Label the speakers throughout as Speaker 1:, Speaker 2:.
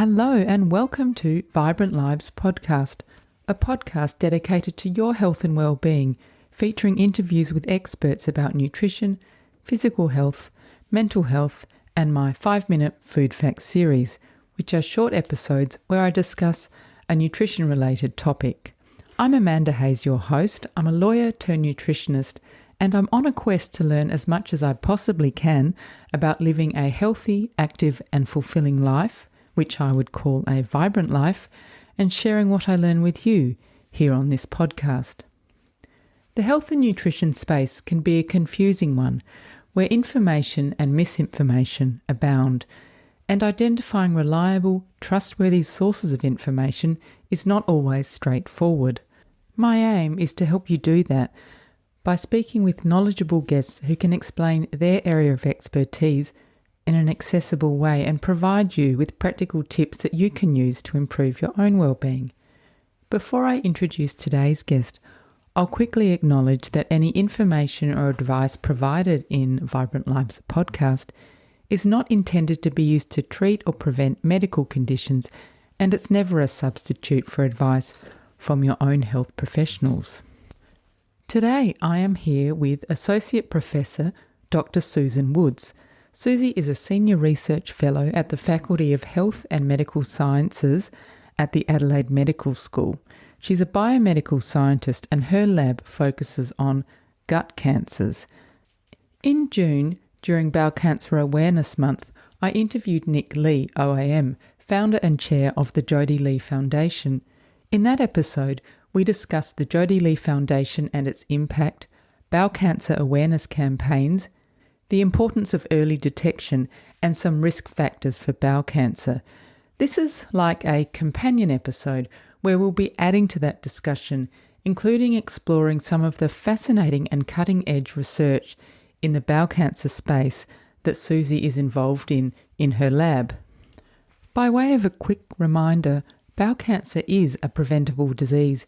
Speaker 1: Hello and welcome to Vibrant Lives Podcast, a podcast dedicated to your health and well-being, featuring interviews with experts about nutrition, physical health, mental health, and my 5-minute Food Facts series, which are short episodes where I discuss a nutrition-related topic. I'm Amanda Hayes, your host. I'm a lawyer turned nutritionist, and I'm on a quest to learn as much as I possibly can about living a healthy, active, and fulfilling life, which I would call a vibrant life, and sharing what I learn with you here on this podcast. The health and nutrition space can be a confusing one, where information and misinformation abound, and identifying reliable, trustworthy sources of information is not always straightforward. My aim is to help you do that by speaking with knowledgeable guests who can explain their area of expertise in an accessible way and provide you with practical tips that you can use to improve your own well-being. Before I introduce today's guest, I'll quickly acknowledge that any information or advice provided in Vibrant Lives podcast is not intended to be used to treat or prevent medical conditions, and it's never a substitute for advice from your own health professionals. Today I am here with Associate Professor Dr. Susan Woods. Susi is a Senior Research Fellow at the Faculty of Health and Medical Sciences at the Adelaide Medical School. She's a biomedical scientist and her lab focuses on gut cancers. In June, during Bowel Cancer Awareness Month, I interviewed Nick Lee OAM, founder and chair of the Jodie Lee Foundation. In that episode, we discussed the Jodie Lee Foundation and its impact, bowel cancer awareness campaigns, the importance of early detection, and some risk factors for bowel cancer. This is like a companion episode where we'll be adding to that discussion, including exploring some of the fascinating and cutting-edge research in the bowel cancer space that Susi is involved in her lab. By way of a quick reminder, bowel cancer is a preventable disease.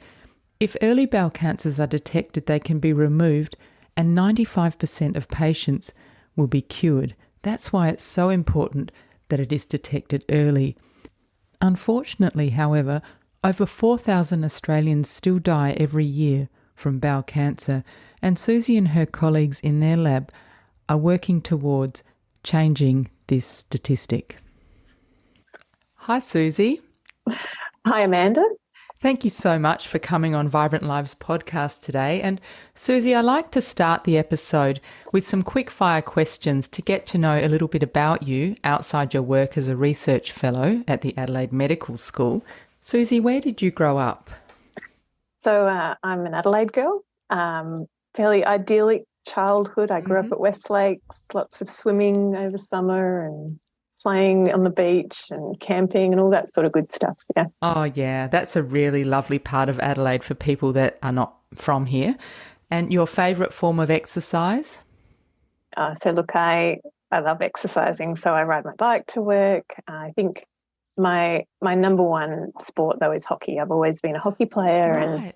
Speaker 1: If early bowel cancers are detected, they can be removed, and 95% of patients will be cured. That's why it's so important that it is detected early. Unfortunately, however, over 4,000 Australians still die every year from bowel cancer, and Susi and her colleagues in their lab are working towards changing this statistic. Hi, Susi.
Speaker 2: Hi, Amanda.
Speaker 1: Thank you so much for coming on Vibrant Lives podcast today. And Susi, I like to start the episode with some quick fire questions to get to know a little bit about you outside your work as a research fellow at the Adelaide Medical School. Susi, where did you grow up?
Speaker 2: So I'm an Adelaide girl, fairly idyllic childhood. I grew up at Westlake, lots of swimming over summer and playing on the beach and camping and all that sort of good stuff, yeah.
Speaker 1: Oh, yeah, that's a really lovely part of Adelaide for people that are not from here. And your favourite form of exercise?
Speaker 2: So look, I love exercising, so I ride my bike to work. I think my number one sport, though, is hockey. I've always been a hockey player,
Speaker 1: Right.
Speaker 2: and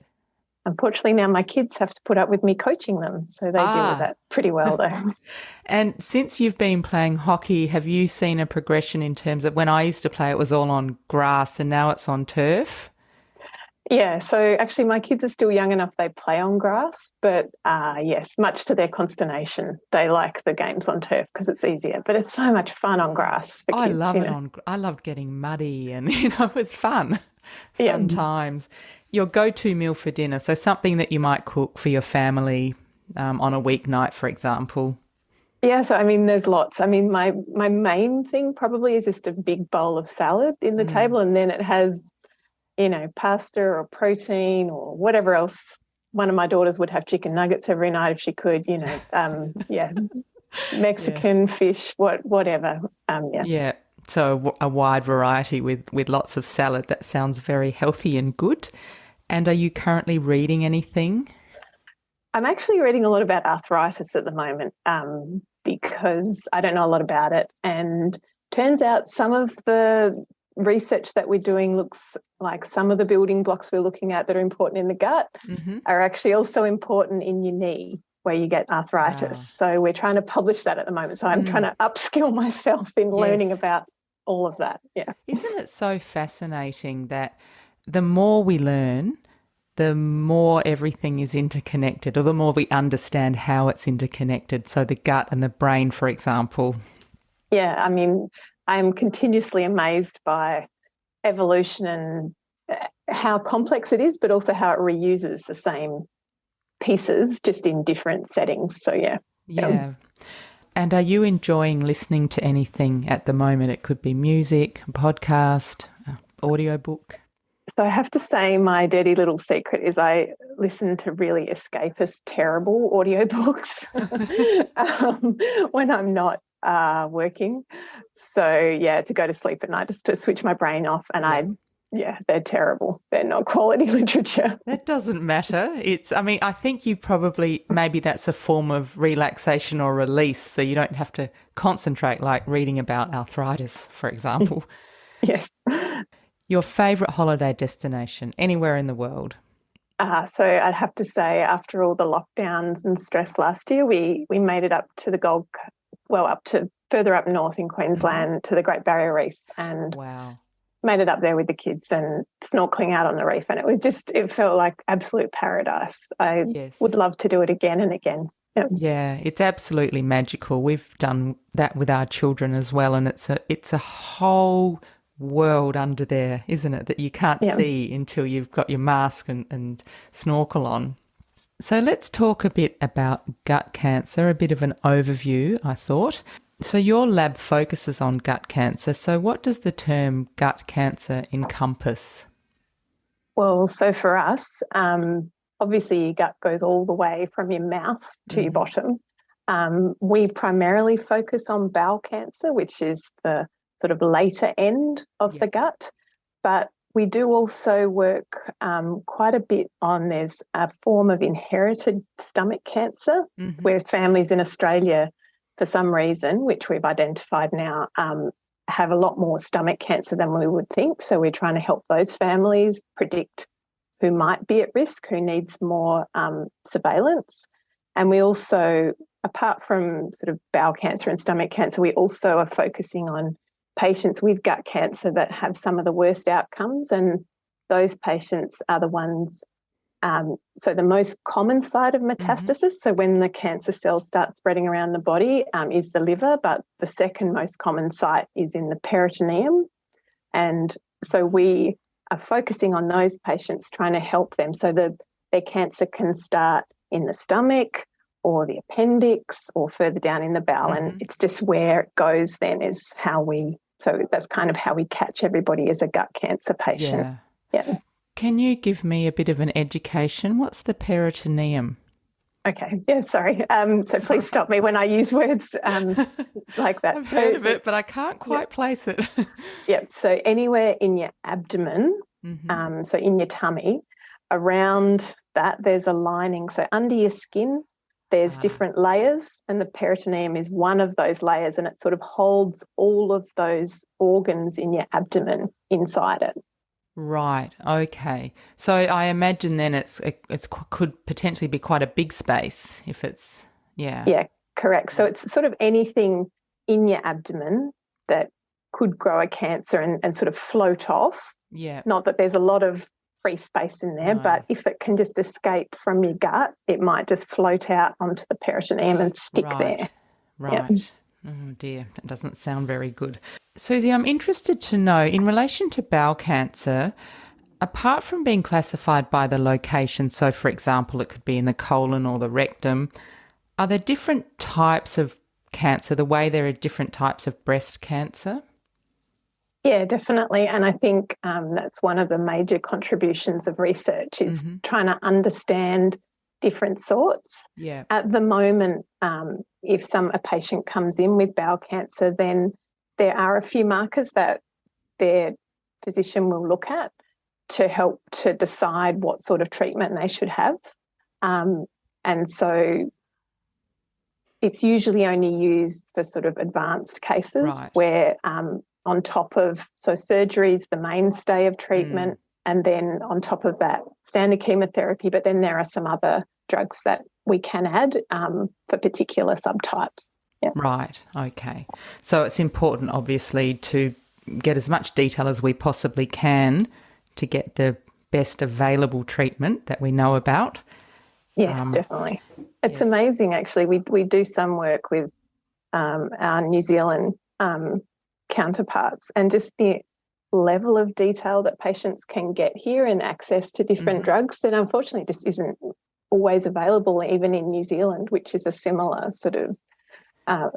Speaker 2: unfortunately now my kids have to put up with me coaching them, so they deal with that pretty well, though.
Speaker 1: And since you've been playing hockey, have you seen a progression in terms of when I used to play, it was all on grass and now it's on turf?
Speaker 2: Yeah, so actually my kids are still young enough they play on grass, but yes, much to their consternation, they like the games on turf because it's easier, but it's so much fun on grass for kids.
Speaker 1: I loved getting muddy and, it was fun. Fun times. Your go-to meal for dinner, so something that you might cook for your family on a weeknight, for example.
Speaker 2: Yeah, so I mean, there's lots. I mean, my main thing probably is just a big bowl of salad in the table, and then it has, pasta or protein or whatever else. One of my daughters would have chicken nuggets every night if she could, Mexican fish, whatever.
Speaker 1: Yeah. So a wide variety with lots of salad. That sounds very healthy and good. And are you currently reading anything?
Speaker 2: I'm actually reading a lot about arthritis at the moment because I don't know a lot about it. And turns out some of the research that we're doing looks like some of the building blocks we're looking at that are important in the gut are actually also important in your knee, where you get arthritis. So we're trying to publish that at the moment. So I'm trying to upskill myself in learning about all of that. Yeah.
Speaker 1: Isn't it so fascinating that the more we learn, the more everything is interconnected, or the more we understand how it's interconnected? So the gut and the brain, for example.
Speaker 2: Yeah, I mean, I'm continuously amazed by evolution and how complex it is, but also how it reuses the same pieces just in different settings. So, yeah.
Speaker 1: Yeah. And are you enjoying listening to anything at the moment? It could be music, a podcast, audiobook.
Speaker 2: So I have to say my dirty little secret is I listen to really escapist, terrible audiobooks when I'm not working. So, yeah, to go to sleep at night, just to switch my brain off. And they're terrible. They're not quality literature.
Speaker 1: That doesn't matter. I think you probably, maybe that's a form of relaxation or release, so you don't have to concentrate, like reading about arthritis, for example.
Speaker 2: Yes.
Speaker 1: Your favourite holiday destination, anywhere in the world?
Speaker 2: So I'd have to say, after all the lockdowns and stress last year, we made it up to up to further up north in Queensland to the Great Barrier Reef, and
Speaker 1: wow,
Speaker 2: made it up there with the kids and snorkeling out on the reef. And it felt like absolute paradise. I would love to do it again and again.
Speaker 1: Yeah, it's absolutely magical. We've done that with our children as well, and it's a whole world under there, isn't it, that you can't see until you've got your mask and snorkel on. So let's talk a bit about gut cancer, a bit of an overview, I thought. So your lab focuses on gut cancer. So what does the term gut cancer encompass?
Speaker 2: Well, so for us, obviously your gut goes all the way from your mouth to your bottom. We primarily focus on bowel cancer, which is the sort of later end of the gut. But we do also work quite a bit on, there's a form of inherited stomach cancer where families in Australia, for some reason, which we've identified now, have a lot more stomach cancer than we would think. So we're trying to help those families predict who might be at risk, who needs more surveillance. And we also, apart from sort of bowel cancer and stomach cancer, we also are focusing on patients with gut cancer that have some of the worst outcomes, and those patients are the ones, so the most common site of metastasis, so when the cancer cells start spreading around the body, is the liver, but the second most common site is in the peritoneum. And so we are focusing on those patients, trying to help them so that their cancer can start in the stomach or the appendix or further down in the bowel. And it's just where it goes then is so that's kind of how we catch everybody as a gut cancer patient. Yeah.
Speaker 1: Can you give me a bit of an education? What's the peritoneum?
Speaker 2: Okay. Yeah, sorry. So please stop me when I use words like that.
Speaker 1: I've heard of it, but I can't quite place it.
Speaker 2: So anywhere in your abdomen, so in your tummy, around that there's a lining. So under your skin, there's different layers, and the peritoneum is one of those layers, and it sort of holds all of those organs in your abdomen inside it.
Speaker 1: Right. Okay. So I imagine then it could potentially be quite a big space if it's Yeah,
Speaker 2: correct. So it's sort of anything in your abdomen that could grow a cancer and sort of float off.
Speaker 1: Yeah.
Speaker 2: Not that there's a lot of free space in there, but if it can just escape from your gut, it might just float out onto the peritoneum and stick there.
Speaker 1: Right. Yep. Oh dear, that doesn't sound very good. Susie, I'm interested to know, in relation to bowel cancer, apart from being classified by the location, so for example, it could be in the colon or the rectum, are there different types of cancer, the way there are different types of breast cancer?
Speaker 2: Yeah, definitely. And I think that's one of the major contributions of research is trying to understand different sorts.
Speaker 1: Yeah.
Speaker 2: At the moment, if a patient comes in with bowel cancer, then there are a few markers that their physician will look at to help to decide what sort of treatment they should have. And so it's usually only used for sort of advanced cases where on top of, so surgery is the mainstay of treatment, and then on top of that, standard chemotherapy, but then there are some other drugs that we can add for particular subtypes. Yeah.
Speaker 1: Right, okay. So it's important, obviously, to get as much detail as we possibly can to get the best available treatment that we know about.
Speaker 2: Yes, definitely. It's amazing, actually. We do some work with our New Zealand counterparts, and just the level of detail that patients can get here and access to different drugs that unfortunately just isn't always available even in New Zealand, which is a similar sort of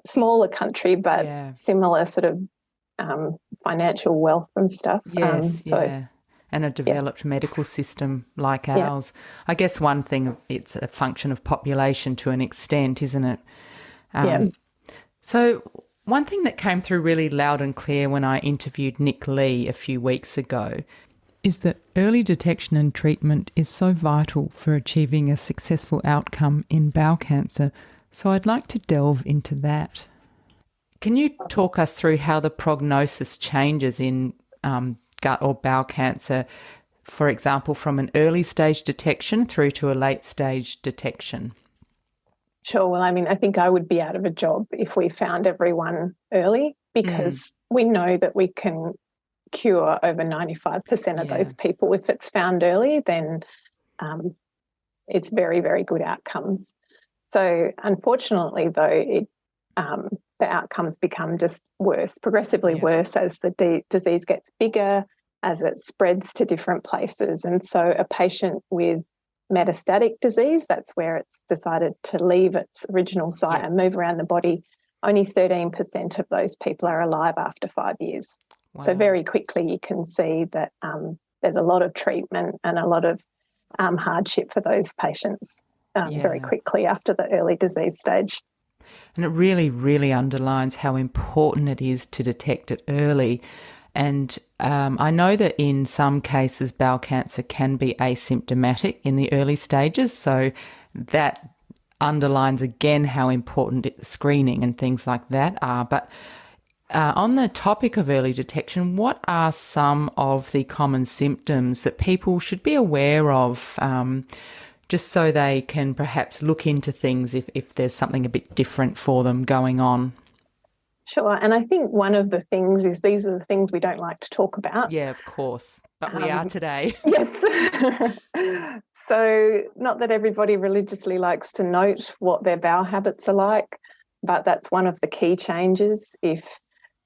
Speaker 2: smaller country, but similar sort of financial wealth and stuff.
Speaker 1: And a developed medical system like ours. I guess one thing, it's a function of population to an extent, isn't it? So one thing that came through really loud and clear when I interviewed Nick Lee a few weeks ago is that early detection and treatment is so vital for achieving a successful outcome in bowel cancer. So I'd like to delve into that. Can you talk us through how the prognosis changes in gut or bowel cancer, for example, from an early stage detection through to a late stage detection?
Speaker 2: Sure. Well, I mean, I think I would be out of a job if we found everyone early, because we know that we can cure over 95% of those people. If it's found early, then it's very, very good outcomes. So unfortunately, though, the outcomes become just worse, progressively worse as the disease gets bigger, as it spreads to different places. And so a patient with metastatic disease, that's where it's decided to leave its original site and move around the body, only 13% of those people are alive after 5 years. Wow. So very quickly you can see that there's a lot of treatment and a lot of hardship for those patients very quickly after the early disease stage.
Speaker 1: And it really, really underlines how important it is to detect it early. And I know that in some cases bowel cancer can be asymptomatic in the early stages, so that underlines again how important screening and things like that are. But on the topic of early detection, what are some of the common symptoms that people should be aware of, just so they can perhaps look into things if there's something a bit different for them going on?
Speaker 2: Sure. And I think one of the things is these are the things we don't like to talk about.
Speaker 1: Yeah, of course. But we are today.
Speaker 2: Yes. So not that everybody religiously likes to note what their bowel habits are like, but that's one of the key changes. If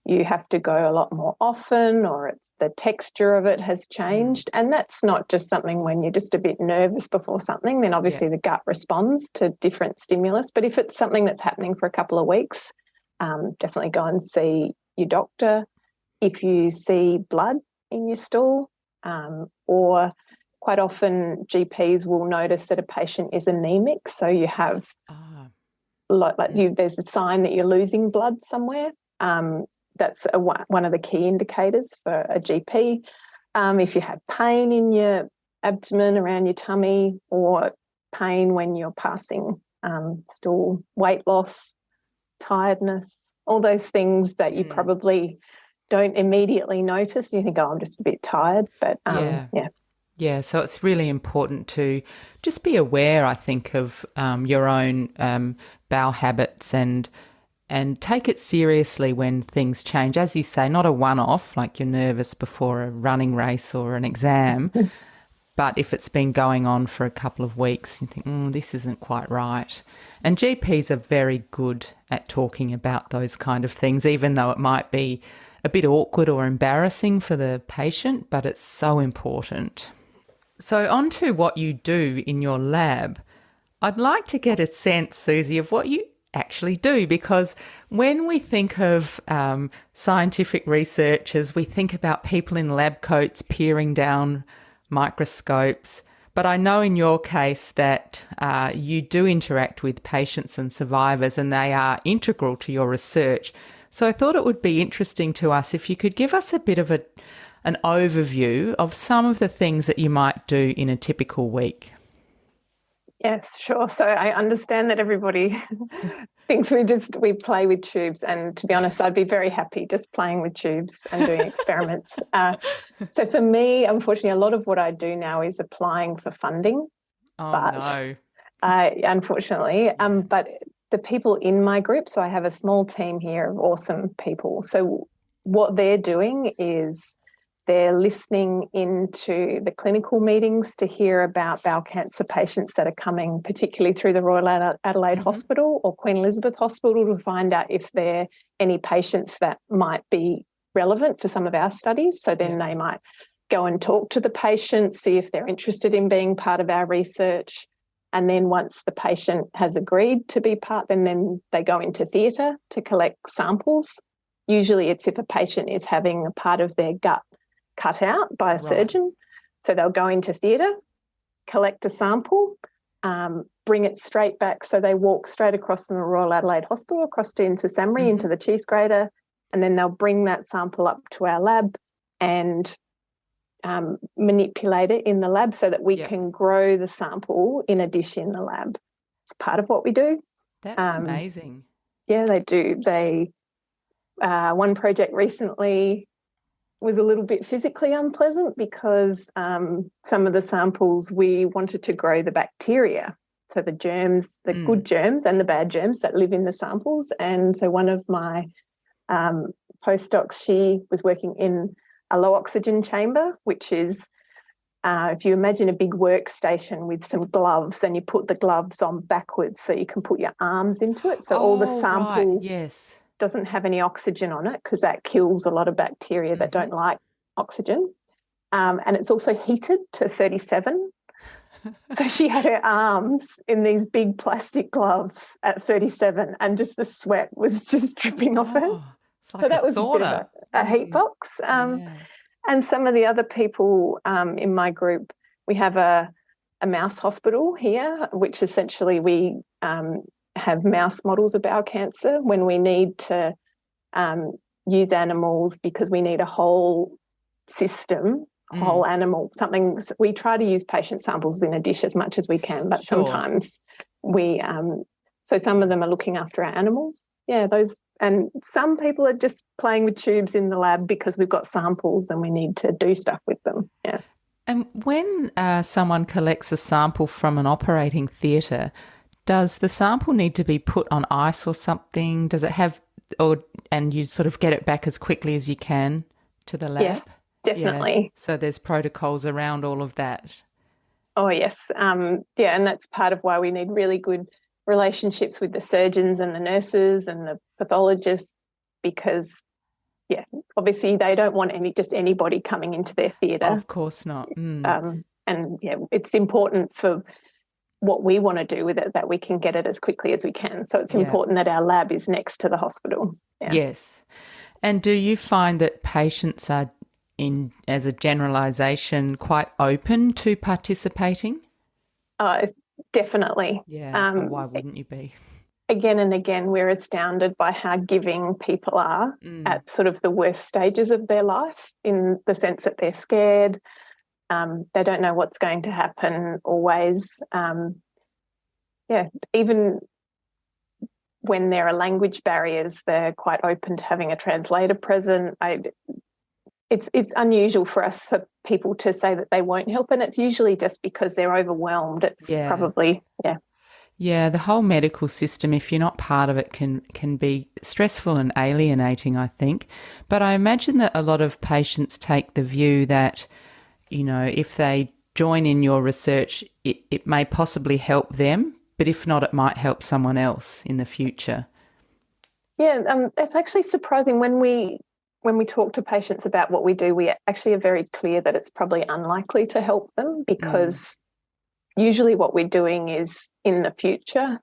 Speaker 2: you have to go a lot more often, or it's the texture of it has changed. And that's not just something when you're just a bit nervous before something, then obviously the gut responds to different stimulus. But if it's something that's happening for a couple of weeks, definitely go and see your doctor. If you see blood in your stool, or quite often GPs will notice that a patient is anemic, so you have there's a sign that you're losing blood somewhere. That's one of the key indicators for a GP. If you have pain in your abdomen, around your tummy, or pain when you're passing stool, weight loss, tiredness, all those things that you probably don't immediately notice. You think, I'm just a bit tired. But
Speaker 1: Yeah, so it's really important to just be aware, I think, of your own bowel habits and take it seriously when things change. As you say, not a one-off, like you're nervous before a running race or an exam, but if it's been going on for a couple of weeks, you think, this isn't quite right. And GPs are very good at talking about those kind of things, even though it might be a bit awkward or embarrassing for the patient, but it's so important. So on to what you do in your lab. I'd like to get a sense, Susie, of what you actually do, because when we think of scientific researchers, we think about people in lab coats peering down microscopes. But I know in your case that you do interact with patients and survivors, and they are integral to your research. So I thought it would be interesting to us if you could give us a bit of an overview of some of the things that you might do in a typical week.
Speaker 2: Yes, sure. So I understand that everybody thinks we play with tubes, and to be honest, I'd be very happy just playing with tubes and doing experiments. So for me, unfortunately, a lot of what I do now is applying for funding.
Speaker 1: No.
Speaker 2: Unfortunately, but the people in my group, so I have a small team here of awesome people. So what they're doing is they're listening into the clinical meetings to hear about bowel cancer patients that are coming, particularly through the Royal Adelaide Hospital or Queen Elizabeth Hospital, to find out if there are any patients that might be relevant for some of our studies. So then they might go and talk to the patient, see if they're interested in being part of our research. And then once the patient has agreed to be part, then they go into theatre to collect samples. Usually it's if a patient is having a part of their gut cut out by a surgeon. So they'll go into theatre, collect a sample, bring it straight back. So they walk straight across from the Royal Adelaide Hospital, across into Samri, into the cheese grater, and then they'll bring that sample up to our lab and manipulate it in the lab so that we can grow the sample in a dish in the lab. It's part of what we do.
Speaker 1: That's amazing.
Speaker 2: Yeah, they do. One project recently was a little bit physically unpleasant because some of the samples we wanted to grow the bacteria, so the germs, the good germs and the bad germs that live in the samples. And so one of my postdocs, she was working in a low oxygen chamber, which is if you imagine a big workstation with some gloves and you put the gloves on backwards so you can put your arms into it. So all the sample doesn't have any oxygen on it because that kills a lot of bacteria that don't like oxygen. And it's also heated to 37. So she had her arms in these big plastic gloves at 37 and just the sweat was just dripping off her.
Speaker 1: It's like so that was sauna.
Speaker 2: A bit of a heat box. And some of the other people in my group, we have a mouse hospital here, which essentially we have mouse models of bowel cancer when we need to use animals because we need a whole system, whole animal, something. We try to use patient samples in a dish as much as we can, but sometimes we, so some of them are looking after our animals. Yeah, those, and some people are just playing with tubes in the lab because we've got samples and we need to do stuff with them. Yeah.
Speaker 1: And when someone collects a sample from an operating theatre, does the sample need to be put on ice or something? Does it have, and you sort of get it back as quickly as you can to the lab?
Speaker 2: Yes, definitely.
Speaker 1: Yeah. So there's protocols around all of that.
Speaker 2: Oh, yes. And that's part of why we need really good relationships with the surgeons and the nurses and the pathologists because, obviously they don't want just anybody coming into their theatre.
Speaker 1: Of course not.
Speaker 2: It's important for what we want to do with it that we can get it as quickly as we can. So it's important that our lab is next to the hospital. Yeah. Yes.
Speaker 1: And do you find that patients are, as a generalisation, quite open to participating?
Speaker 2: Definitely.
Speaker 1: Yeah. Why wouldn't you be?
Speaker 2: Again and again, we're astounded by how giving people are at sort of the worst stages of their life, in the sense that they're scared. They don't know what's going to happen always. Even when there are language barriers, they're quite open to having a translator present. It's unusual for us for people to say that they won't help, and it's usually just because they're overwhelmed. It's probably.
Speaker 1: Yeah, the whole medical system, if you're not part of it, can be stressful and alienating, I think. But I imagine that a lot of patients take the view that, if they join in your research, it may possibly help them, but if not, it might help someone else in the future.
Speaker 2: Yeah, it's actually surprising when we talk to patients about what we do, we actually are very clear that it's probably unlikely to help them because usually what we're doing is in the future.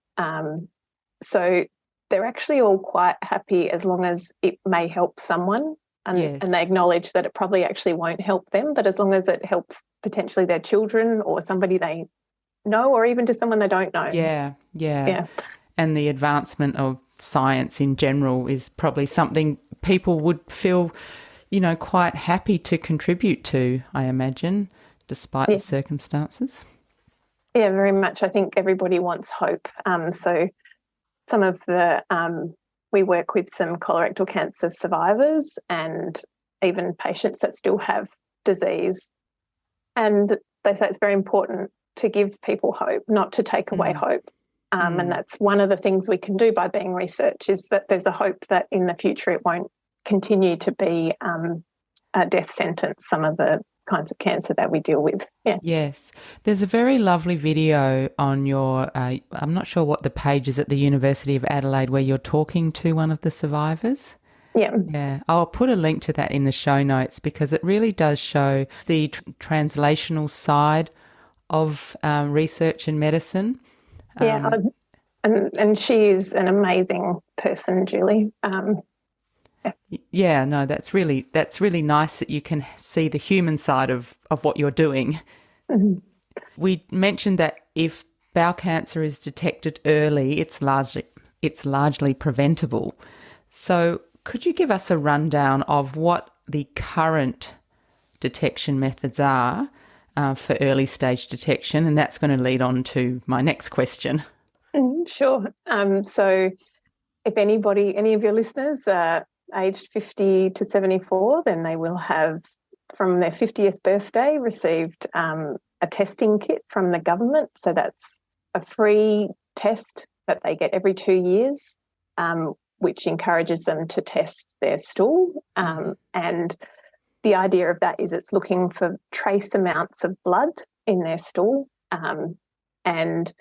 Speaker 2: So they're actually all quite happy as long as it may help someone and they acknowledge that it probably actually won't help them, but as long as it helps potentially their children or somebody they know or even just someone they don't know.
Speaker 1: Yeah. And the advancement of science in general is probably something people would feel, quite happy to contribute to, I imagine, despite the circumstances.
Speaker 2: Yeah, very much. I think everybody wants hope. So some of we work with some colorectal cancer survivors and even patients that still have disease. And they say it's very important to give people hope, not to take away hope. And that's one of the things we can do by being research, is that there's a hope that in the future it won't continue to be a death sentence, some of the kinds of cancer that we deal with. Yeah.
Speaker 1: Yes. There's a very lovely video on your, I'm not sure what the page is at the University of Adelaide, where you're talking to one of the survivors.
Speaker 2: Yeah.
Speaker 1: Yeah. I'll put a link to that in the show notes, because it really does show the translational side of research in medicine.
Speaker 2: Yeah. And she is an amazing person, Julie.
Speaker 1: Yeah, no, that's really nice that you can see the human side of what you're doing.
Speaker 2: Mm-hmm.
Speaker 1: We mentioned that if bowel cancer is detected early, it's largely preventable. So could you give us a rundown of what the current detection methods are for early stage detection? And that's going to lead on to my next question.
Speaker 2: Sure. So if any of your listeners are aged 50 to 74, then they will have, from their 50th birthday, received a testing kit from the government. So that's a free test that they get every 2 years, which encourages them to test their stool. And the idea of that is it's looking for trace amounts of blood in their stool. And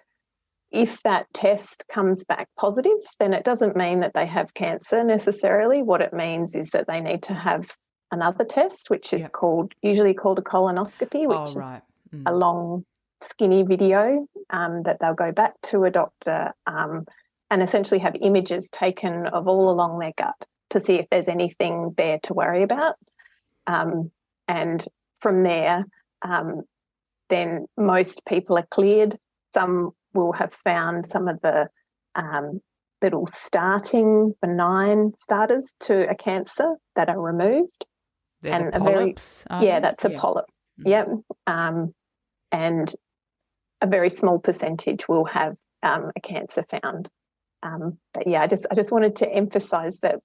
Speaker 2: if that test comes back positive, then it doesn't mean that they have cancer necessarily. What it means is that they need to have another test, which is usually called a colonoscopy, which is a long, skinny video that they'll go back to a doctor and essentially have images taken of all along their gut to see if there's anything there to worry about. And from there, then most people are cleared. Some will have found some of the little starting benign starters to a cancer that are removed.
Speaker 1: They're the polyps?
Speaker 2: That's a polyp. Yep. And a very small percentage will have a cancer found. But yeah, I just wanted to emphasise that,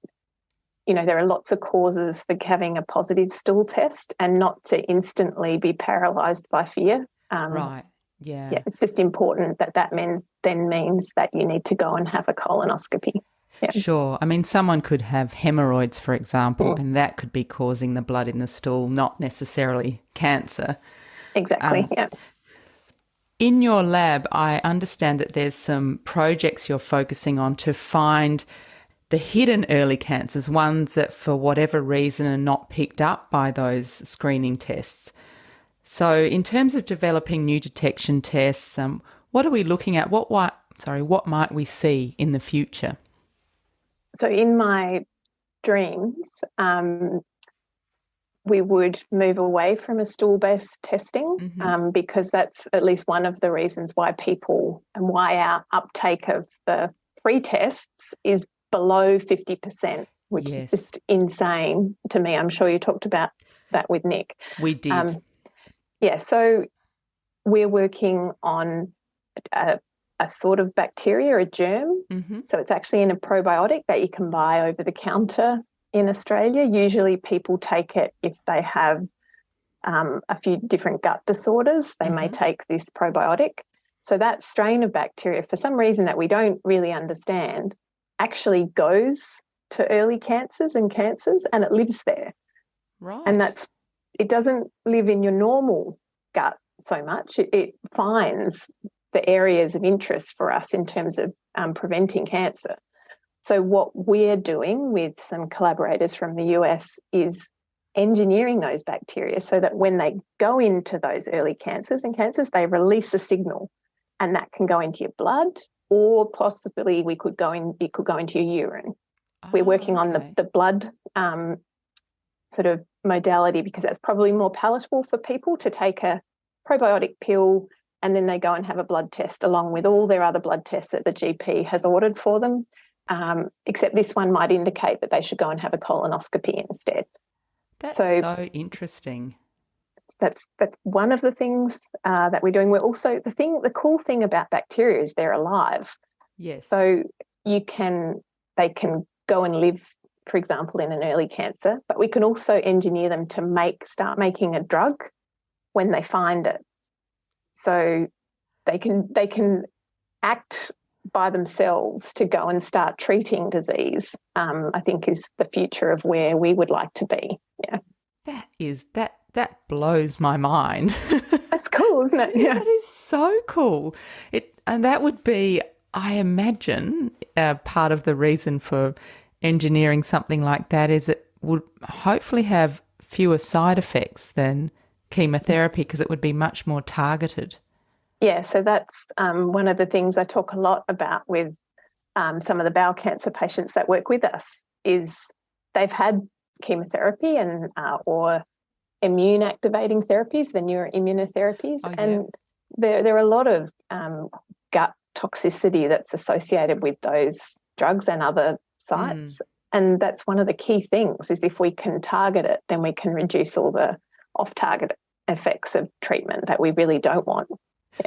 Speaker 2: there are lots of causes for having a positive stool test, and not to instantly be paralysed by fear.
Speaker 1: Right. Yeah,
Speaker 2: it's just important that means that you need to go and have a colonoscopy. Yeah.
Speaker 1: Sure. I mean, someone could have hemorrhoids, for example, and that could be causing the blood in the stool, not necessarily cancer.
Speaker 2: Exactly, yeah.
Speaker 1: In your lab, I understand that there's some projects you're focusing on to find the hidden early cancers, ones that for whatever reason are not picked up by those screening tests. So in terms of developing new detection tests, what are we looking at? What might we see in the future?
Speaker 2: So in my dreams, we would move away from a stool-based testing because that's at least one of the reasons why our uptake of the free tests is below 50%, which is just insane to me. I'm sure you talked about that with Nick.
Speaker 1: We did.
Speaker 2: So we're working on a sort of bacteria, a germ. So it's actually in a probiotic that you can buy over the counter in Australia. Usually people take it if they have a few different gut disorders. They may take this probiotic. So that strain of bacteria, for some reason that we don't really understand, actually goes to early cancers and it lives there.
Speaker 1: Right.
Speaker 2: And it doesn't live in your normal gut so much. It finds the areas of interest for us in terms of preventing cancer. So what we're doing with some collaborators from the US is engineering those bacteria so that when they go into those early cancers, they release a signal, and that can go into your blood, or possibly it could go into your urine. We're working on the blood sort of modality because that's probably more palatable for people to take a probiotic pill and then they go and have a blood test along with all their other blood tests that the GP has ordered for them, except this one might indicate that they should go and have a colonoscopy instead.
Speaker 1: That's so interesting.
Speaker 2: That's one of the things that we're doing. We're also the cool thing about bacteria is they're alive.
Speaker 1: Yes.
Speaker 2: So they can go and live, for example, in an early cancer, but we can also engineer them to start making a drug when they find it. So they can act by themselves to go and start treating disease, I think is the future of where we would like to be. Yeah.
Speaker 1: That blows my mind.
Speaker 2: That's cool, isn't it? Yeah.
Speaker 1: That is so cool. And that would be, I imagine, part of the reason for engineering something like that is it would hopefully have fewer side effects than chemotherapy because it would be much more targeted.
Speaker 2: Yeah, so that's one of the things I talk a lot about with some of the bowel cancer patients that work with us is they've had chemotherapy and or immune activating therapies, the neuroimmunotherapies, and there are a lot of gut toxicity that's associated with those drugs and other sites. And that's one of the key things is if we can target it, then we can reduce all the off-target effects of treatment that we really don't want.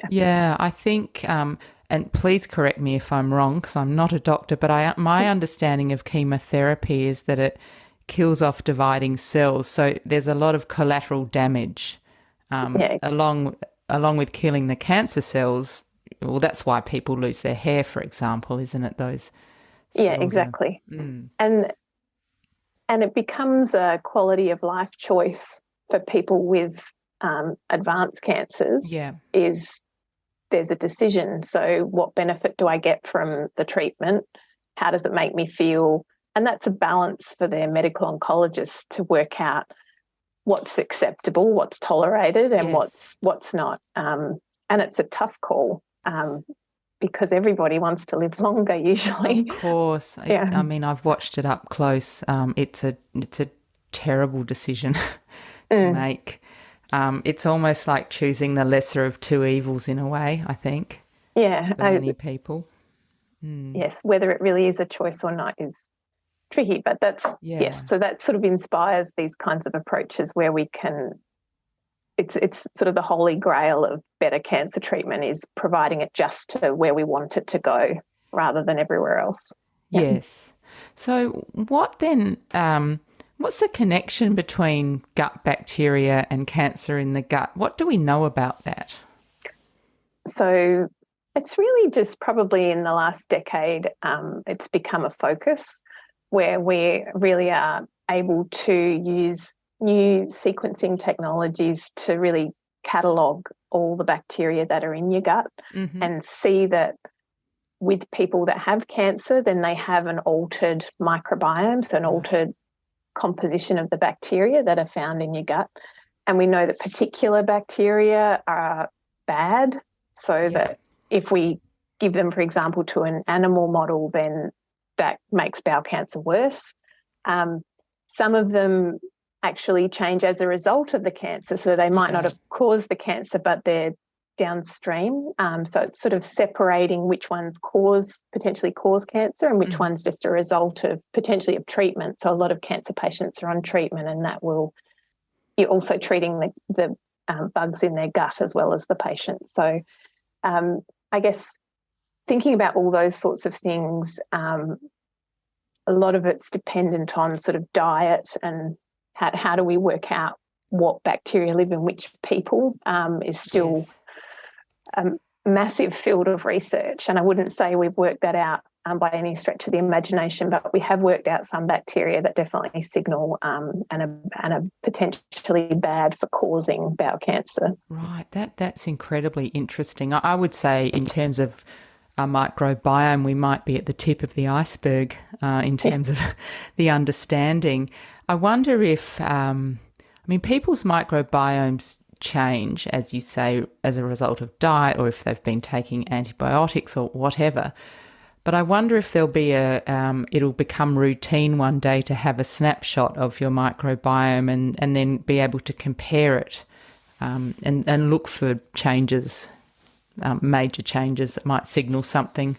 Speaker 1: Yeah, I think, and please correct me if I'm wrong because I'm not a doctor, but my understanding of chemotherapy is that it kills off dividing cells. So there's a lot of collateral damage along with killing the cancer cells. Well, that's why people lose their hair, for example, isn't it? Those cells
Speaker 2: exactly. And it becomes a quality of life choice for people with advanced cancers. Is there's a decision. So what benefit do I get from the treatment? How does it make me feel? And that's a balance for their medical oncologist to work out what's acceptable, what's tolerated, and what's not. And it's a tough call because everybody wants to live longer usually.
Speaker 1: Of course. I mean, I've watched it up close. It's a terrible decision to make. It's almost like choosing the lesser of two evils in a way, I think.
Speaker 2: Yeah.
Speaker 1: For many people.
Speaker 2: Yes, whether it really is a choice or not is tricky, but that's so that sort of inspires these kinds of approaches where we can it's sort of the holy grail of better cancer treatment is providing it just to where we want it to go rather than everywhere else.
Speaker 1: Yes. So what then what's the connection between gut bacteria and cancer in the gut? What do we know about that?
Speaker 2: So it's really just probably in the last decade it's become a focus where we really are able to use new sequencing technologies to really catalogue all the bacteria that are in your gut and see that with people that have cancer, then they have an altered microbiome, so an altered composition of the bacteria that are found in your gut. And we know that particular bacteria are bad, so that if we give them, for example, to an animal model, then that makes bowel cancer worse. Some of them actually change as a result of the cancer, so they might not have caused the cancer, but they're downstream. So it's sort of separating which ones potentially cause cancer and which ones just a result of potentially of treatment. So a lot of cancer patients are on treatment, and you're also treating the bugs in their gut as well as the patient. So I guess thinking about all those sorts of things, a lot of it's dependent on sort of diet and how do we work out what bacteria live in which people is still a massive field of research. And I wouldn't say we've worked that out by any stretch of the imagination, but we have worked out some bacteria that definitely signal and are potentially bad for causing bowel cancer.
Speaker 1: Right, that's incredibly interesting. I would say in terms of our microbiome, we might be at the tip of the iceberg in terms of the understanding. I wonder if, people's microbiomes change, as you say, as a result of diet or if they've been taking antibiotics or whatever. But I wonder if there'll be it'll become routine one day to have a snapshot of your microbiome and then be able to compare it and look for changes, major changes that might signal something.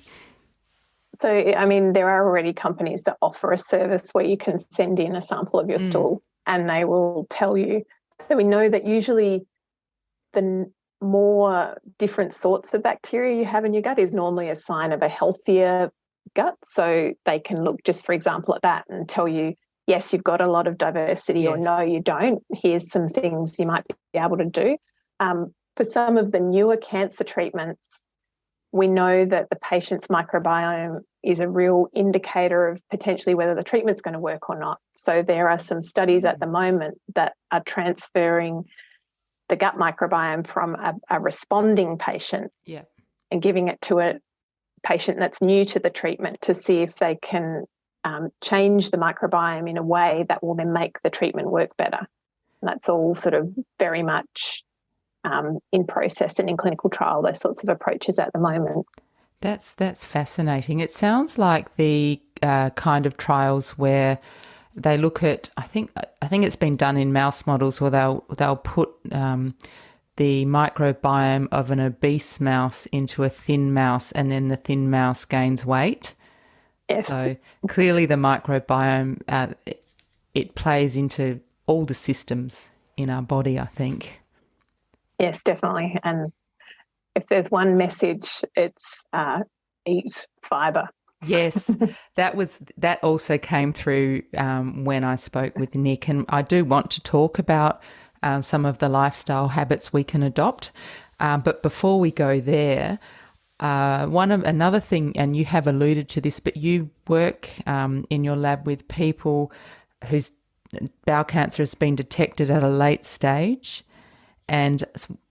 Speaker 2: So, there are already companies that offer a service where you can send in a sample of your stool and they will tell you. So we know that usually the more different sorts of bacteria you have in your gut is normally a sign of a healthier gut. So they can look just, for example, at that and tell you, yes, you've got a lot of diversity, or no, you don't. Here's some things you might be able to do. For some of the newer cancer treatments, we know that the patient's microbiome is a real indicator of potentially whether the treatment's going to work or not. So there are some studies at the moment that are transferring the gut microbiome from a responding patient and giving it to a patient that's new to the treatment to see if they can change the microbiome in a way that will then make the treatment work better. And that's all sort of very much in process and in clinical trial, those sorts of approaches at the moment.
Speaker 1: That's fascinating. It sounds like the kind of trials where they look at, I think it's been done in mouse models where they'll put the microbiome of an obese mouse into a thin mouse, and then the thin mouse gains weight.
Speaker 2: Yes.
Speaker 1: So clearly the microbiome, it plays into all the systems in our body, I think.
Speaker 2: Yes, definitely. And if there's one message, it's eat fibre.
Speaker 1: Yes, that also came through when I spoke with Nick, and I do want to talk about some of the lifestyle habits we can adopt. But before we go there, another thing, and you have alluded to this, but you work in your lab with people whose bowel cancer has been detected at a late stage. And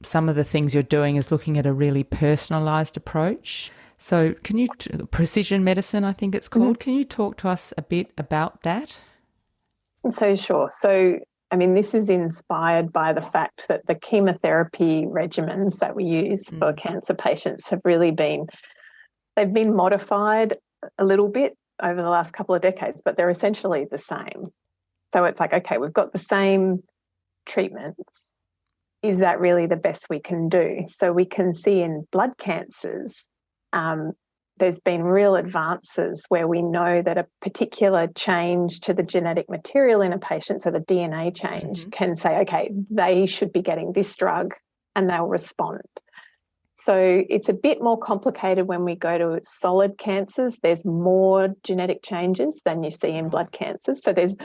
Speaker 1: some of the things you're doing is looking at a really personalised approach. So can you, precision medicine, I think it's called, Can you talk to us a bit about that?
Speaker 2: So sure. So, I mean, this is inspired by the fact that the chemotherapy regimens that we use for cancer patients have really they've been modified a little bit over the last couple of decades, but they're essentially the same. So it's like, okay, we've got the same treatments. Is that really the best we can do? So we can see in blood cancers, there's been real advances where we know that a particular change to the genetic material in a patient, so the DNA change, can say, okay, they should be getting this drug and they'll respond. So it's a bit more complicated when we go to solid cancers. There's more genetic changes than you see in blood cancers. So there's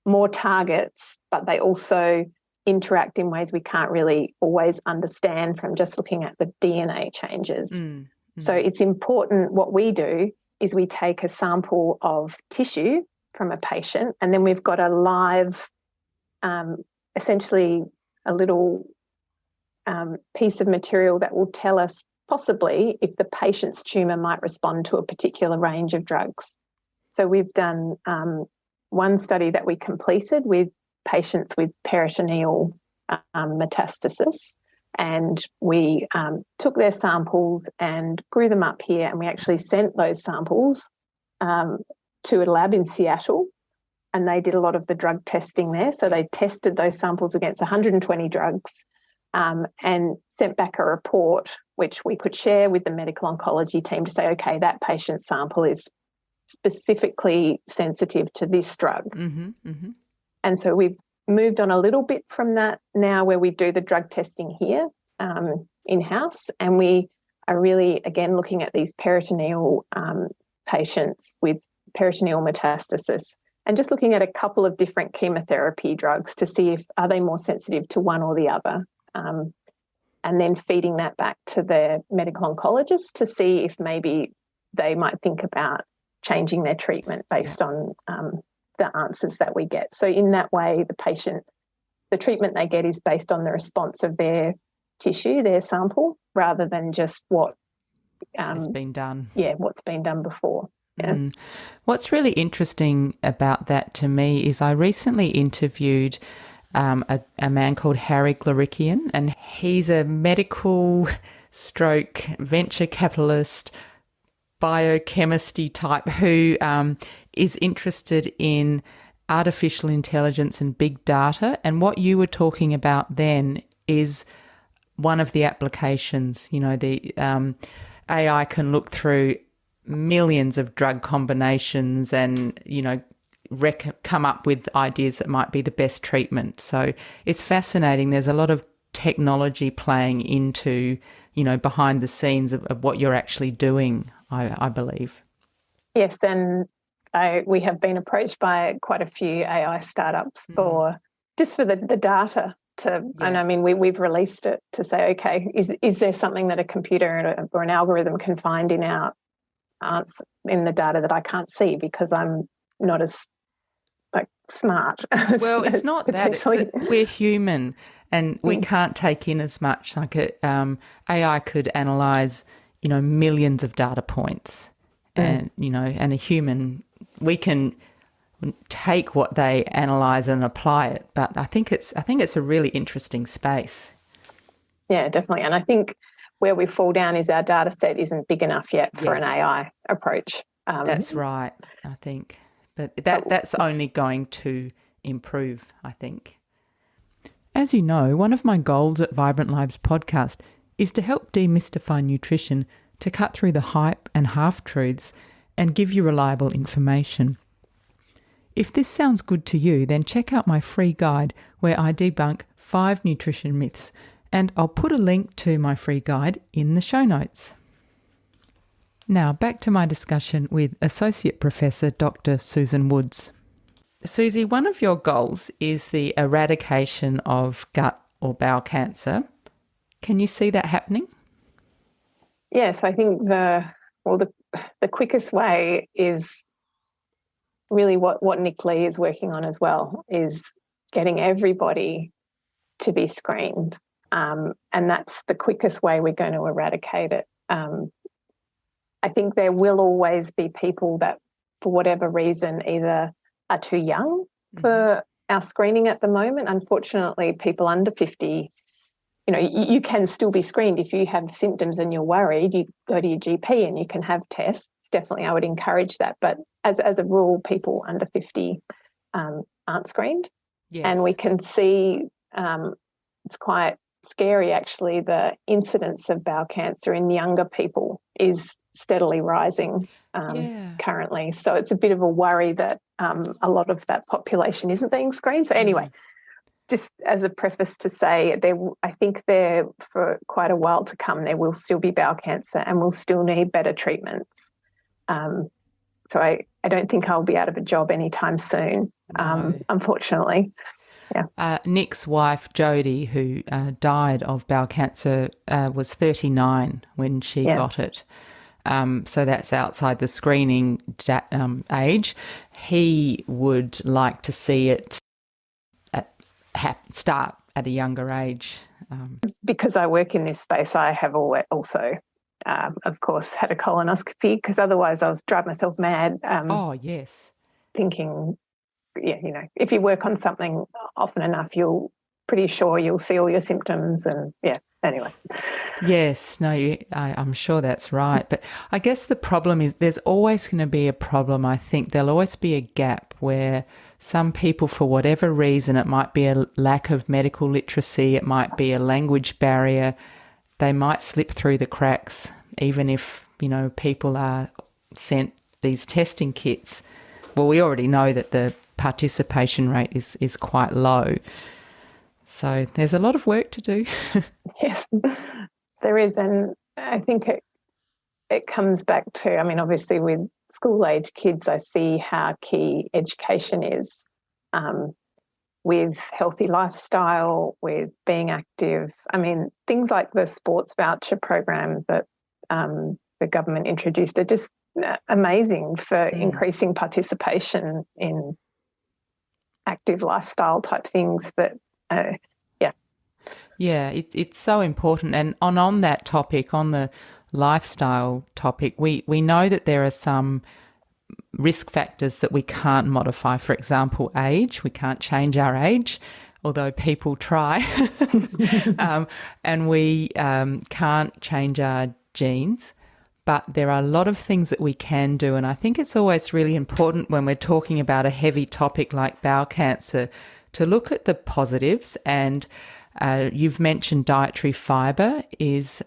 Speaker 2: more targets, but they also interact in ways we can't really always understand from just looking at the DNA changes. So it's important. What we do is we take a sample of tissue from a patient, and then we've got a live, essentially a little piece of material that will tell us possibly if the patient's tumour might respond to a particular range of drugs. So we've done one study that we completed with patients with peritoneal metastasis, and we took their samples and grew them up here, and we actually sent those samples to a lab in Seattle, and they did a lot of the drug testing there. So they tested those samples against 120 drugs and sent back a report which we could share with the medical oncology team to say, okay, that patient sample is specifically sensitive to this drug. And so we've moved on a little bit from that now, where we do the drug testing here in-house, and we are really, again, looking at these peritoneal patients with peritoneal metastasis and just looking at a couple of different chemotherapy drugs to see if are they more sensitive to one or the other, and then feeding that back to the medical oncologist to see if maybe they might think about changing their treatment based on the answers that we get. So in that way, the treatment they get is based on the response of their tissue, their sample, rather than just what
Speaker 1: has been done.
Speaker 2: Yeah, what's been done before. Yeah.
Speaker 1: What's really interesting about that to me is I recently interviewed a man called Harry Glorikian, and he's a medical stroke venture capitalist, biochemistry type who is interested in artificial intelligence and big data. And what you were talking about then is one of the applications. You know, the AI can look through millions of drug combinations and, you know, come up with ideas that might be the best treatment. So it's fascinating. There's a lot of technology playing into, you know, behind the scenes of what you're actually doing, I believe.
Speaker 2: Yes, and we have been approached by quite a few AI startups for the data and I mean, we've released it to say, okay, is there something that a computer or an algorithm can find in our in the data that I can't see because I'm not as smart?
Speaker 1: Well, it's not that. It's that we're human and we can't take in as much. Like AI could analyse, millions of data points, and and a human, we can take what they analyse and apply it. But I think it's a really interesting space. Yeah, definitely. And I think where we fall down is our data set isn't big enough yet for an AI approach. That's right, I think. But that's only going to improve, I think. As you know, one of my goals at Vibrant Lives podcast is to help demystify nutrition, to cut through the hype and half-truths and give you reliable information. If this sounds good to you, then check out my free guide where I debunk 5 nutrition myths, and I'll put a link to my free guide in the show notes. Now, back to my discussion with Associate Professor Dr. Susan Woods. Susie, one of your goals is the eradication of gut or bowel cancer. Can you see that happening? Yes, I think the quickest way is really what Nick Lee is working on as well, is getting everybody to be screened. And that's the quickest way we're going to eradicate it. I think there will always be people that, for whatever reason, either are too young for our screening at the moment. Unfortunately, people under 50, you can still be screened. If you have symptoms and you're worried, you go to your GP and you can have tests. Definitely, I would encourage that. But as a rule, people under 50 aren't screened. Yes. And we can see it's quite scary, actually, the incidence of bowel cancer in younger people is steadily rising currently. So it's a bit of a worry that a lot of that population isn't being screened. So anyway, just as a preface to say, I think there for quite a while to come, there will still be bowel cancer and we'll still need better treatments. So I don't think I'll be out of a job anytime soon, unfortunately. Yeah. Nick's wife, Jodie, who died of bowel cancer, was 39 when she got it. So that's outside the screening age. He would like to see it start at a younger age. Because I work in this space, I have also, of course, had a colonoscopy, because otherwise I was driving myself mad. Thinking, if you work on something often enough, you'll pretty sure you'll see all your symptoms and anyway. Yes, no, I'm sure that's right. But I guess the problem is there's always going to be a problem. I think there'll always be a gap where some people, for whatever reason, it might be a lack of medical literacy, it might be a language barrier, they might slip through the cracks, even if, people are sent these testing kits. Well, we already know that the participation rate is quite low. So there's a lot of work to do. Yes, there is. And I think it comes back to, obviously with school-age kids, I see how key education is with healthy lifestyle, with being active. Things like the sports voucher program that the government introduced are just amazing for increasing participation in active lifestyle type things that it's so important. And on that topic, on the lifestyle topic, we know that there are some risk factors that we can't modify. For example, age. We can't change our age, although people try. And we can't change our genes. But there are a lot of things that we can do, and I think it's always really important when we're talking about a heavy topic like bowel cancer to look at the positives. And you've mentioned dietary fibre is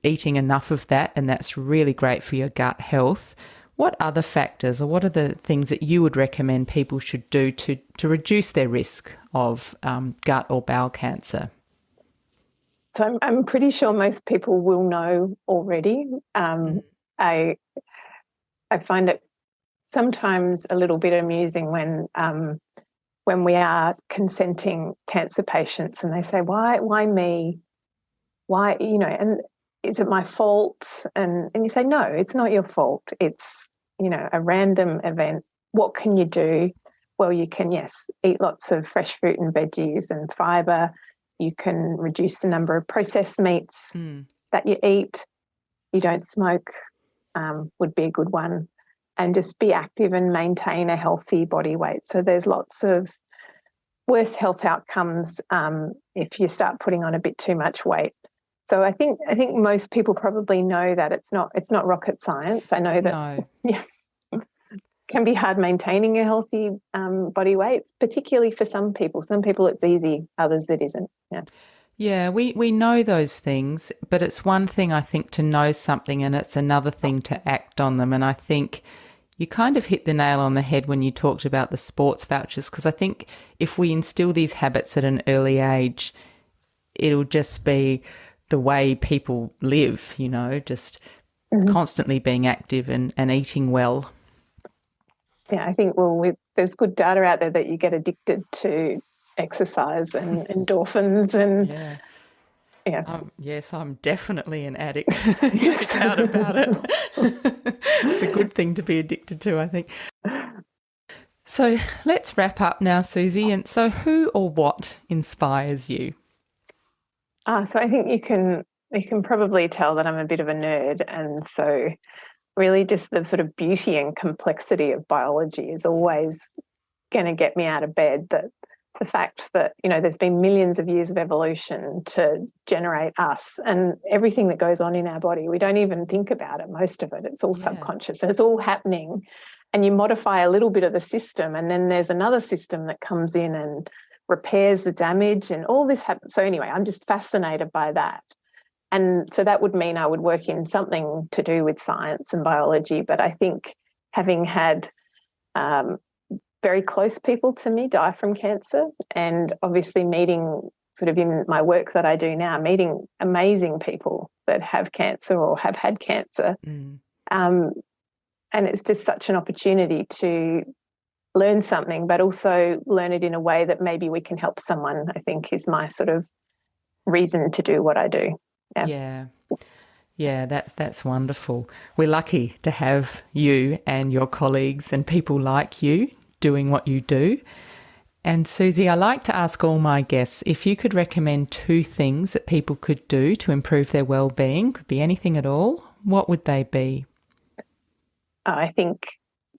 Speaker 1: eating enough of that, and that's really great for your gut health. What other factors, or what are the things that you would recommend people should do to reduce their risk of gut or bowel cancer? So I'm pretty sure most people will know already. I find it sometimes a little bit amusing when
Speaker 2: when we are consenting cancer patients and they say, why me? Why, and is it my fault? And you say, no, it's not your fault. It's, a random event. What can you do? Well, you can, yes, eat lots of fresh fruit and veggies and fibre. You can reduce the number of processed meats that you eat. You don't smoke, would be a good one. And just be active and maintain a healthy body weight. So there's lots of worse health outcomes if you start putting on a bit too much weight. So I think most people probably know that it's not rocket science. I know that can be hard maintaining a healthy body weight, particularly for some people. Some people it's easy, others it isn't. Yeah.
Speaker 1: Yeah, we know those things, but it's one thing, I think, to know something and it's another thing to act on them. And I think you kind of hit the nail on the head when you talked about the sports vouchers, because I think if we instill these habits at an early age, it'll just be the way people live, just constantly being active and eating well.
Speaker 2: Yeah, I think, there's good data out there that you get addicted to exercise and endorphins and
Speaker 1: yes, I'm definitely an addict. No doubt about it. It's a good thing to be addicted to, I think. So let's wrap up now, Susi. And so who or what inspires you?
Speaker 2: So I think you can probably tell that I'm a bit of a nerd, and so really just the sort of beauty and complexity of biology is always going to get me out of bed. That the fact that, there's been millions of years of evolution to generate us, and everything that goes on in our body, we don't even think about it, most of it. It's all subconscious and it's all happening. And you modify a little bit of the system and then there's another system that comes in and repairs the damage and all this happens. So anyway, I'm just fascinated by that. And so that would mean I would work in something to do with science and biology. But I think having had very close people to me die from cancer, and obviously meeting sort of in my work that I do now, meeting amazing people that have cancer or have had cancer. And it's just such an opportunity to learn something, but also learn it in a way that maybe we can help someone, I think is my sort of reason to do what I do.
Speaker 1: Yeah, that's wonderful. We're lucky to have you and your colleagues and people like you doing what you do. And Susi, I like to ask all my guests if you could recommend 2 things that people could do to improve their well-being, could be anything at all, what would they be?
Speaker 2: I think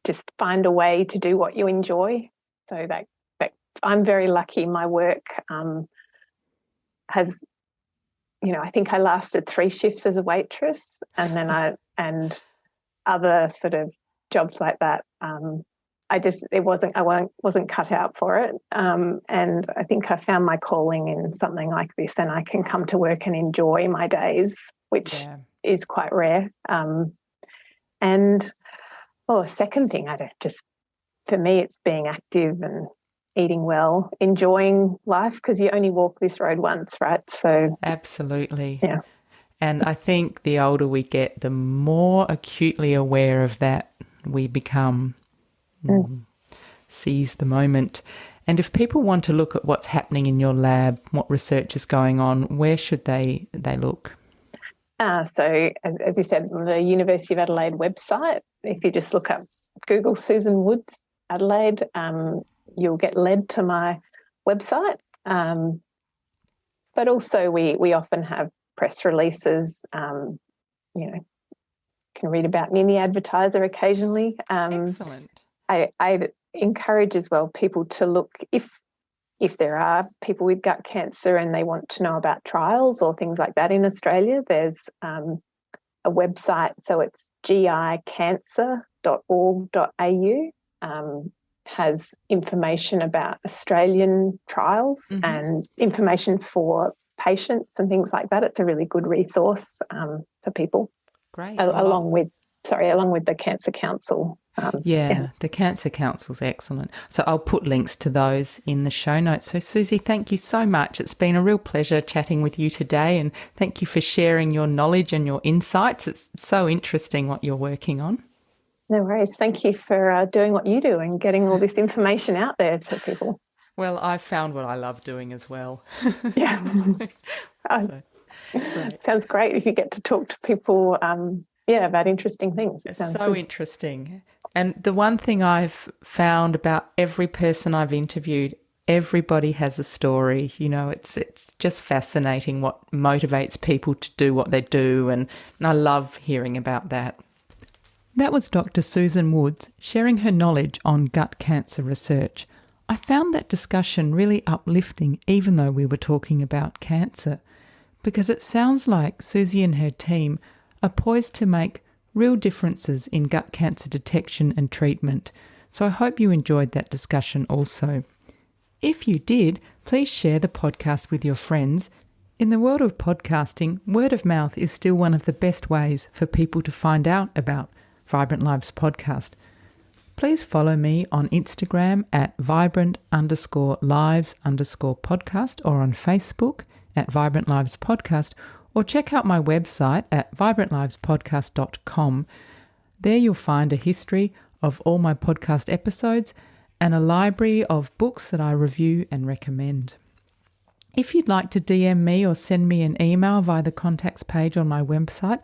Speaker 2: just find a way to do what you enjoy. So that I'm very lucky. My work has, I think I lasted 3 shifts as a waitress, and then and other sort of jobs like that. I wasn't cut out for it. And I think I found my calling in something like this, and I can come to work and enjoy my days, which is quite rare. And a second thing, for me, it's being active and eating well, enjoying life, because you only walk this road once, right? So
Speaker 1: absolutely.
Speaker 2: Yeah.
Speaker 1: And I think the older we get, the more acutely aware of that we become. Seize the moment. And if people want to look at what's happening in your lab, what research is going on, where should they look?
Speaker 2: So as you said, the University of Adelaide website, if you just look up Google Susan Woods Adelaide, you'll get led to my website. But also we often have press releases, can read about me in the Advertiser occasionally.
Speaker 1: Excellent.
Speaker 2: I encourage as well people to look, if there are people with gut cancer and they want to know about trials or things like that in Australia, there's a website, so it's gicancer.org.au, has information about Australian trials and information for patients and things like that. It's a really good resource for people.
Speaker 1: Great.
Speaker 2: Along with the Cancer Council.
Speaker 1: The Cancer Council's excellent. So I'll put links to those in the show notes. So Susi, thank you so much. It's been a real pleasure chatting with you today, and thank you for sharing your knowledge and your insights. It's so interesting what you're working on.
Speaker 2: No worries. Thank you for doing what you do and getting all this information out there to people.
Speaker 1: Well, I've found what I love doing as well.
Speaker 2: Yeah.
Speaker 1: So, great.
Speaker 2: Sounds great if you get to talk to people, about interesting things. It
Speaker 1: It's
Speaker 2: sounds
Speaker 1: so
Speaker 2: good.
Speaker 1: interesting. And the one thing I've found about every person I've interviewed, everybody has a story. You know, it's just fascinating what motivates people to do what they do, and I love hearing about that. That was Dr. Susan Woods sharing her knowledge on gut cancer research. I found that discussion really uplifting, even though we were talking about cancer, because it sounds like Susi and her team are poised to make real differences in gut cancer detection and treatment. So I hope you enjoyed that discussion also. If you did, please share the podcast with your friends. In the world of podcasting, word of mouth is still one of the best ways for people to find out about Vibrant Lives podcast. Please follow me on Instagram at vibrant_lives_podcast or on Facebook at Vibrant Lives Podcast, or check out my website at vibrantlivespodcast.com. There you'll find a history of all my podcast episodes and a library of books that I review and recommend. If you'd like to DM me or send me an email via the contacts page on my website,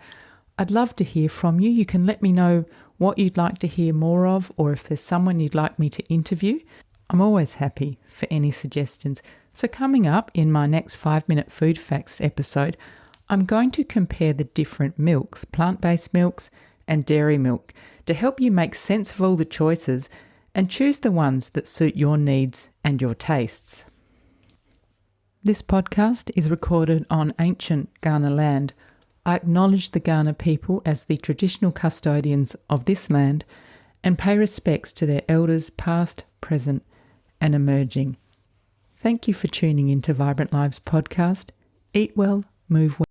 Speaker 1: I'd love to hear from you. You can let me know what you'd like to hear more of, or if there's someone you'd like me to interview. I'm always happy for any suggestions. So coming up in my next 5-minute food facts episode, I'm going to compare the different milks, plant-based milks and dairy milk, to help you make sense of all the choices and choose the ones that suit your needs and your tastes. This podcast is recorded on ancient Kaurna land. I acknowledge the Kaurna people as the traditional custodians of this land and pay respects to their elders past, present and emerging. Thank you for tuning into Vibrant Lives podcast. Eat well, move well.